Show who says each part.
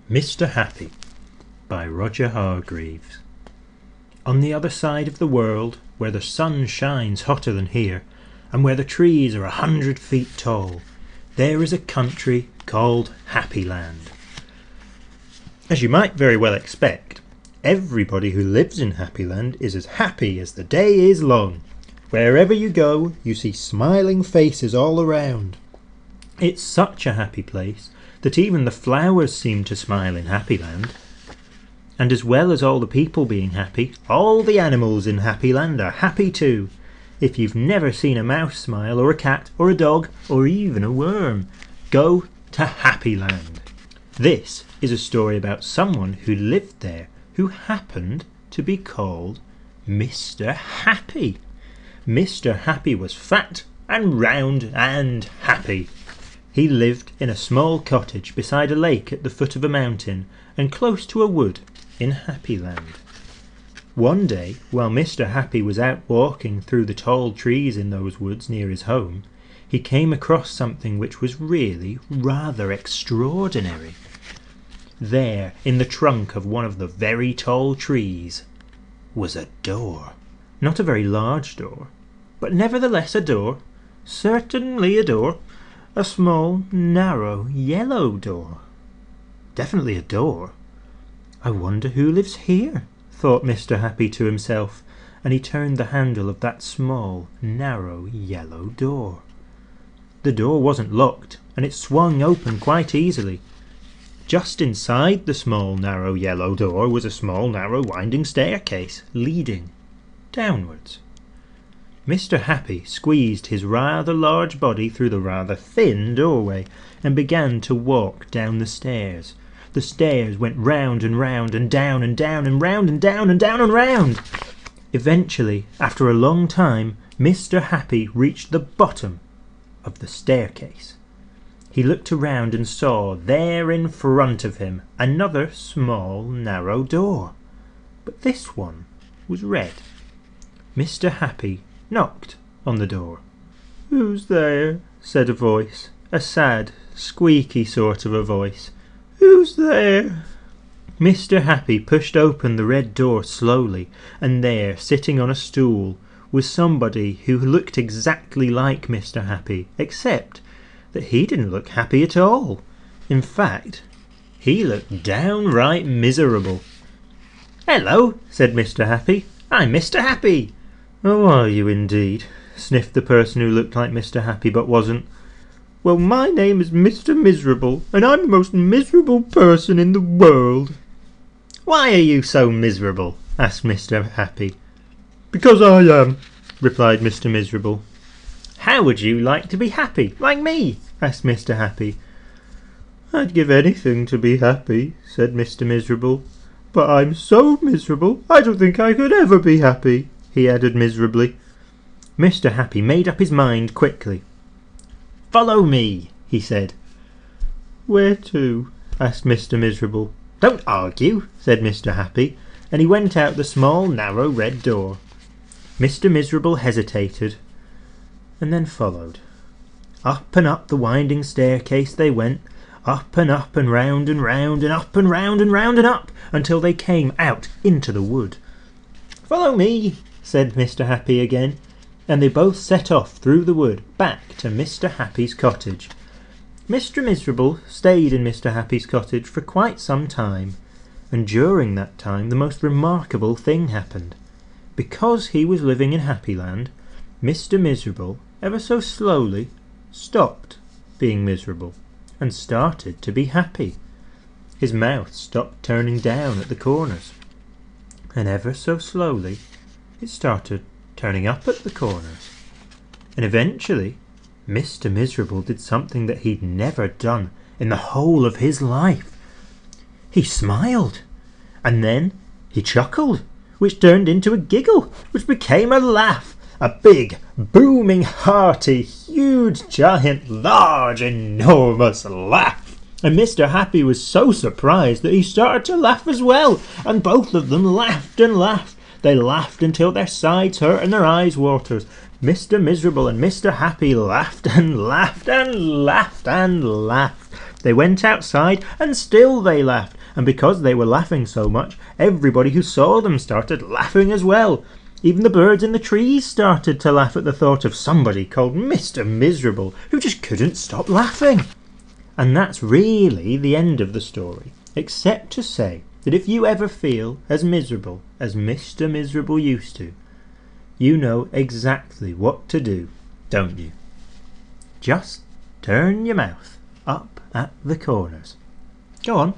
Speaker 1: Mr. Happy by Roger Hargreaves. On the other side of the world, where the sun shines hotter than here, and where the trees are 100 feet tall, there is a country called Happyland. As you might very well expect, everybody who lives in Happyland is as happy as the day is long. Wherever you go, you see smiling faces all around. It's such a happy place that even the flowers seem to smile in Happyland. And as well as all the people being happy, all the animals in Happyland are happy too. If you've never seen a mouse smile, or a cat, or a dog, or even a worm, go to Happyland. This is a story about someone who lived there who happened to be called Mr. Happy. Mr. Happy was fat and round and happy. He lived in a small cottage beside a lake at the foot of a mountain and close to a wood in Happyland. One day, while Mr. Happy was out walking through the tall trees in those woods near his home, he came across something which was really rather extraordinary. There, in the trunk of one of the very tall trees, was a door. Not a very large door, but nevertheless a door. Certainly a door. A small, narrow, yellow door. Definitely a door. I wonder who lives here, thought Mr. Happy to himself, and he turned the handle of that small, narrow, yellow door. The door wasn't locked, and it swung open quite easily. Just inside the small, narrow, yellow door was a small, narrow, winding staircase, leading downwards. Mr. Happy squeezed his rather large body through the rather thin doorway and began to walk down the stairs. The stairs went round and round and down and down and round and down and down and round. Eventually, after a long time, Mr. Happy reached the bottom of the staircase. He looked around and saw there in front of him another small, narrow door. But this one was red. Mr. Happy knocked on the door. "Who's there?" said a voice, a sad, squeaky sort of a voice. "Who's there?" Mr. Happy pushed open the red door slowly, and there, sitting on a stool, was somebody who looked exactly like Mr. Happy, except that he didn't look happy at all. In fact, he looked downright miserable. "Hello," said Mr. Happy. "I'm Mr. Happy." "Oh, are you indeed?" sniffed the person who looked like Mr. Happy but wasn't. "Well, my name is Mr. Miserable, and I'm the most miserable person in the world." "Why are you so miserable?" asked Mr. Happy. "Because I am," replied Mr. Miserable. "How would you like to be happy, like me?" asked Mr. Happy. "I'd give anything to be happy," said Mr. Miserable. "But I'm so miserable, I don't think I could ever be happy," he added miserably. Mr. Happy made up his mind quickly. "Follow me," he said. "Where to?" asked Mr. Miserable. "Don't argue," said Mr. Happy, and he went out the small, narrow red door. Mr. Miserable hesitated, and then followed. Up and up the winding staircase they went, up and round and round, and up and round and round and up, until they came out into the wood. "Follow me," said Mr. Happy again, and they both set off through the wood back to Mr. Happy's cottage. Mr. Miserable stayed in Mr. Happy's cottage for quite some time, and during that time the most remarkable thing happened. Because he was living in Happyland, Mr. Miserable, ever so slowly, stopped being miserable and started to be happy. His mouth stopped turning down at the corners, and ever so slowly it started turning up at the corners. And eventually Mr. Miserable did something that he'd never done in the whole of his life. He smiled, and then he chuckled, which turned into a giggle, which became a laugh. A big, booming, hearty, huge, giant, large, enormous laugh. And Mr. Happy was so surprised that he started to laugh as well, and both of them laughed and laughed. They laughed until their sides hurt and their eyes watered. Mr. Miserable and Mr. Happy laughed and laughed and laughed and laughed. They went outside, and still they laughed, and because they were laughing so much, everybody who saw them started laughing as well. Even the birds in the trees started to laugh at the thought of somebody called Mr. Miserable, who just couldn't stop laughing. And that's really the end of the story, except to say that if you ever feel as miserable as Mr. Miserable used to, you know exactly what to do, don't you? Just turn your mouth up at the corners. Go on.